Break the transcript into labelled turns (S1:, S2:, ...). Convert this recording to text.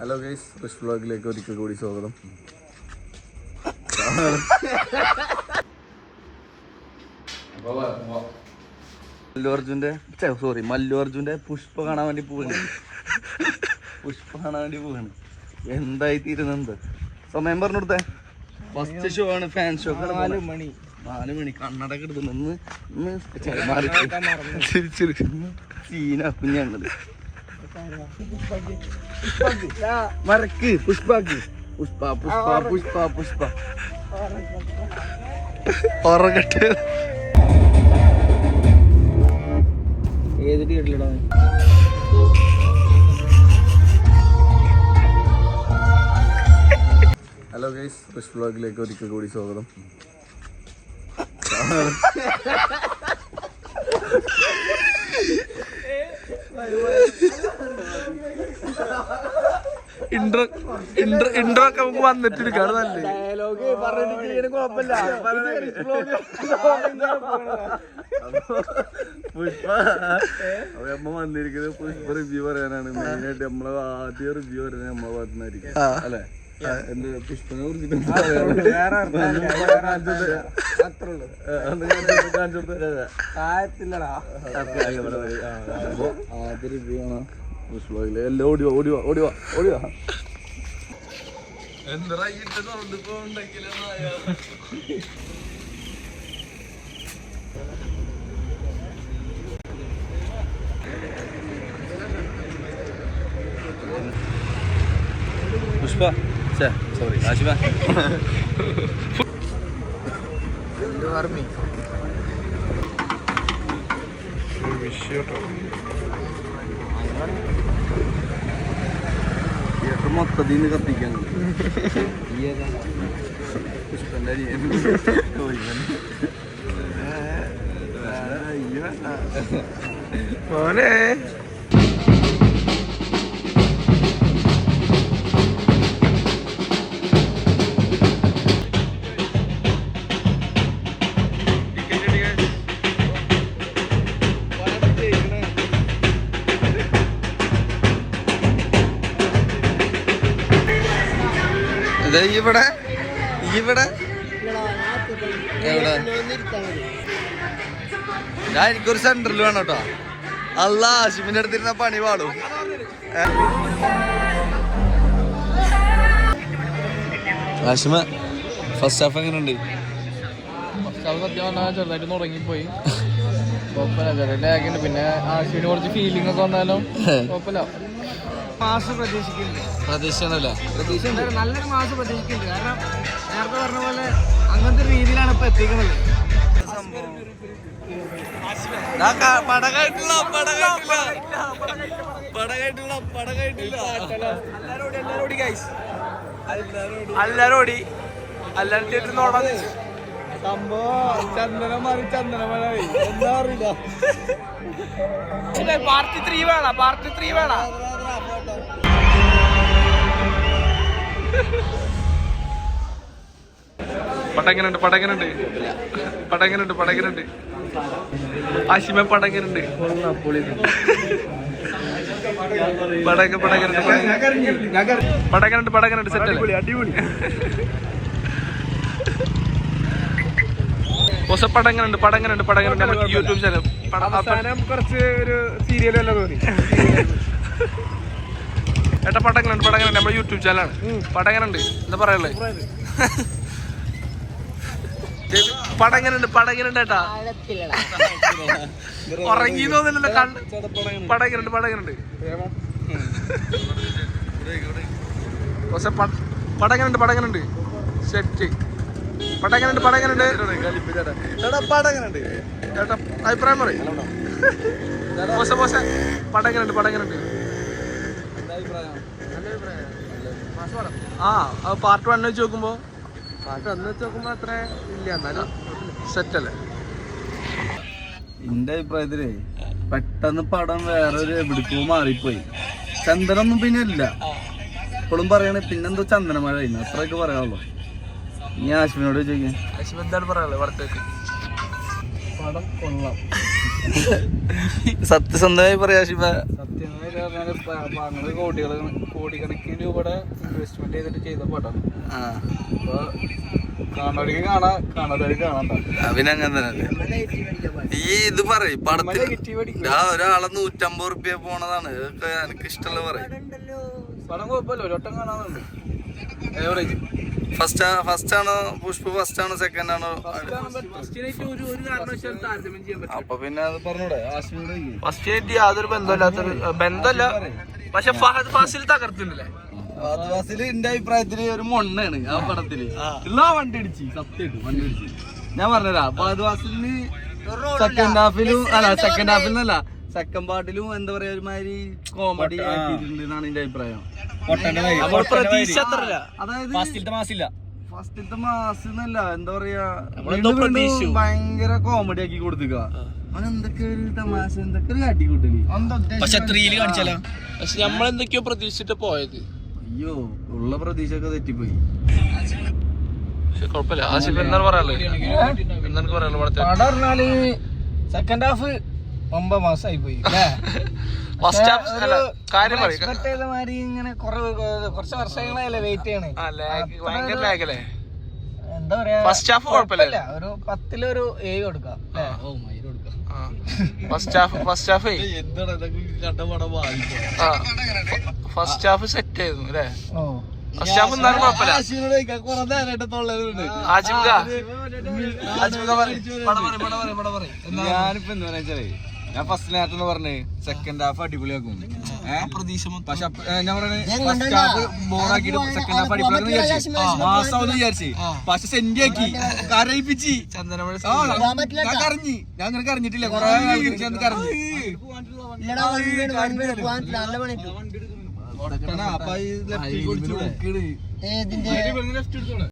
S1: Hello guys, റിഷ് വ്ളോഗിലേക്ക് ഒരിക്കൽ കൂടി സ്വാഗതം. മല്ലു അർജുന്റെ പുഷ്പ കാണാൻ വേണ്ടി പോവാണ്. എന്തായി തീരുന്നത് സമയം പറഞ്ഞു കൊടുത്തേ. ഫസ്റ്റ് ഷോ ആണ്, ഫാൻ ഷോ. 4 മണി കണ്ണടക്ക് എടുത്ത് നിന്ന് സീനാക്കും ഞങ്ങള്. മറക്ക് പുഷ്പാക്ക് പുഷ്പ ഉറങ്ങട്ടെ. ഏത് തിയേറ്ററിലാ? ഹലോ ഗൈസ്, റിഷ് വ്ളോഗിലേക്ക് ഒരിക്കൽ കൂടി സ്വാഗതം. ഇൻട്രോ ഒക്കെ നമുക്ക് വന്നിട്ട് നല്ലേ പുഷ്പ. അമ്മ വന്നിരിക്കുന്നത് പുഷ്പ റിവ്യൂ പറയാനാണ്. മെയിനായിട്ട് നമ്മളെ ആദ്യം റിവ്യൂ പറയുന്നത് നമ്മളെ ഭാഗത്തുനിന്നായിരിക്കും അല്ലെ? എന്ത് പുഷ്പനെ കുറിച്ചിട്ട് ആദ്യ റിവ്യൂ ആണ് പുഷ്പയില്. എല്ലാം ഓടിവാ എന്താ പുഷ്പ സോറി ആശിഫ. മൊത്തത്തിൽ കത്തിക്കാൻ പുഷ്പന്റെ മോനെ. ഇവിടെ എവിടെ ഞാൻ എനിക്കൊരു സെന്ററിൽ വേണം കേട്ടോ. അല്ല ആശിമിന്റെ അടുത്തിരുന്ന പണി പാടും. ആശിമ ഫസ്റ്റ് ഹാഫ് എങ്ങനെയുണ്ട്?
S2: സത്യം പറഞ്ഞാൽ ചെറുതായിട്ട് തുടങ്ങിപ്പോയി. കുഴപ്പമില്ല, ചെറിയ ലാഗുണ്ട്. പിന്നെ ആശുവിന് കുറച്ച് ഫീലിംഗ് ഒക്കെ വന്നാലും കുഴപ്പമില്ല. മാസം
S1: പ്രതീക്ഷയാണല്ലേ?
S2: നല്ലൊരു മാസം പ്രതീക്ഷിക്കുന്നുണ്ട്. കാരണം നേരത്തെ പറഞ്ഞ പോലെ അങ്ങനത്തെ രീതിയിലാണ് ഇപ്പൊ എത്തിക്കുന്നത്. സംഭവം ചന്ദനം മാറി ചന്ദനമഴ എന്താ അറിയില്ല. പാർട്ടി 3 വേണം.
S3: പടങ്ങനുണ്ട് ആശിമ പടങ്ങനുണ്ട്. പടങ്ങനുണ്ട് സെറ്റല്ലേ? അടിപൊളി. പടങ്ങനുണ്ട് നമ്മുടെ യൂട്യൂബ് ചാനൽ.
S2: കുറച്ച് ഒരു സീരിയൽ വല്ല തോന്നി.
S3: ഏട്ടാ പടങ്ങനുണ്ട് നമ്മുടെ യൂട്യൂബ് ചാനലാണ്. പടങ്ങനുണ്ട് എന്താ പറയല്ലേ? പടങ്ങനുണ്ട് ഏട്ടാ. ഉറങ്ങി തോന്നില്ലല്ലോ കണ്ണ്. പടങ്ങനുണ്ട് സെറ്റ്. പടങ്ങനുണ്ട് ഏട്ടാ അഭിപ്രായം പറയും. പടങ്ങനുണ്ട്. പാർട്ട് 1 വെച്ച് നോക്കുമ്പോ അത്ര ഇല്ല, എന്നാലും സെറ്റല്ലേ?
S1: എന്റെ അഭിപ്രായത്തിലേ പെട്ടെന്ന് പടം വേറൊരു എവിടേക്കോ മാറിപ്പോയി. ചന്ദനൊന്നും പിന്നെ ഇല്ല. ഇപ്പോഴും പറയണേ പിന്നെന്തോ ചന്ദനമഴ കഴിഞ്ഞു, അത്രയൊക്കെ പറയാനുള്ളൂ. നീ ആശ്വിനോട് ചോദിക്കാൻ.
S3: ആശ്വിൻ എന്താണ് പറയാനുള്ളത്? പടത്തേക്ക്
S1: പടം കൊള്ളാം. സത്യസന്ധമായി പറയാ ശിവ.
S2: സത്യമായി പറഞ്ഞാല് ഞങ്ങള് കോടിക്കണക്കിന് രൂപയുടെ ഇൻവെസ്റ്റ്മെന്റ് ചെയ്തിട്ട് ചെയ്ത പടം. അപ്പൊ കാണുന്നവർക്ക് കാണാത്തവർക്ക് കാണണ്ട.
S1: പിന്നെ അങ്ങനെ തന്നെ ഈ ഇത് പറയും പടത്തിൽ ഒരാളെ 150 റുപ്യ പോണതാണ്. ഇതൊക്കെ എനിക്ക് ഇഷ്ടമുള്ള പറയും.
S2: പടം കുഴപ്പമില്ല, ഒരു വട്ടം കാണാനുണ്ട്. എവറേജ്
S1: ഫസ്റ്റ് ആണോ പുഷ്പ? ഫസ്റ്റ് ആണോ സെക്കൻഡ് ആണോ? അപ്പൊ പിന്നെ അത് പറഞ്ഞൂടെ?
S3: ഫസ്റ്റ് യാതൊരു ബന്ധമല്ല. പക്ഷെ ഫഹദ് ഫാസിൽ തകർത്തില്ലേ?
S1: എന്റെ അഭിപ്രായത്തില് ഒരു മൊണ്ണാണ് ആ പടത്തില്. എല്ലാ വണ്ടി അടിച്ച് സത്യമായിട്ട് വണ്ടി അടിച്ച്. ഞാൻ പറഞ്ഞതാ ഫഹദ് ഫാസിലിന് സെക്കൻഡ് ഹാഫിലല്ല സെക്കൻഡ് പാർട്ടിലും എന്താ പറയാ ഒരുമാതിരി കോമഡി ആക്കിയിട്ടുണ്ട് എന്നാണ് എന്റെ അഭിപ്രായം. അതായത് ഫസ്റ്റത്തെ മാസല്ല എന്താ പറയാ ഭയങ്കര കോമഡി ആക്കി കൊടുത്തുക. അവൻ എന്തൊക്കെ ഒരു തമാശ എന്തൊക്കെ ഒരു കാട്ടിക്കൂട്ടല്.
S3: പക്ഷെ നമ്മളെന്തൊക്കെയോ പ്രതീക്ഷിച്ചിട്ട് പോയത്.
S1: അയ്യോ ഉള്ള പ്രതീക്ഷ ഒക്കെ തെറ്റിപ്പോയി.
S3: കുഴപ്പമില്ല. ആസിഫ് എന്താണ് പറയാനുള്ളത്?
S2: പറഞ്ഞാല് സെക്കൻഡ് ഹാഫ് 9 മാസമായി പോയി. ഇങ്ങനെ കുറച്ച് വർഷങ്ങളായല്ലേ വെയിറ്റ് ചെയ്യണേ. എന്താ പറയാ, ഒരു 10-ൽ 7 കൊടുക്കാം.
S3: ഫസ്റ്റ് ഹാഫ് സെറ്റ് ആയിരുന്നു അല്ലേ? ഫസ്റ്റ് ഹാഫ് എന്നാലും കുഴപ്പമില്ല.
S1: ഞാനിപ്പോ എന്താ വെച്ചാലേ ഞാൻ ഫസ്റ്റ് നേരത്തെ പറഞ്ഞേ സെക്കൻഡ് ഹാഫ് അടിപൊളിയാക്കും. പക്ഷെ ഞാൻ ഫസ്റ്റ് ഹാഫ് ബോറാക്കിട്ട് സെക്കൻഡ് ഹാഫ് അടിപൊളിയാക്കും വിചാരിച്ചു. മാസാവെന്ന് വിചാരിച്ചു. പക്ഷെ സെന്റ് ആക്കി കരയിപ്പിച്ച്. ഞാൻ കരഞ്ഞു. ഞാൻ അങ്ങനെ കരഞ്ഞിട്ടില്ല. കൊറേ കരഞ്ഞു. അപ്പൊ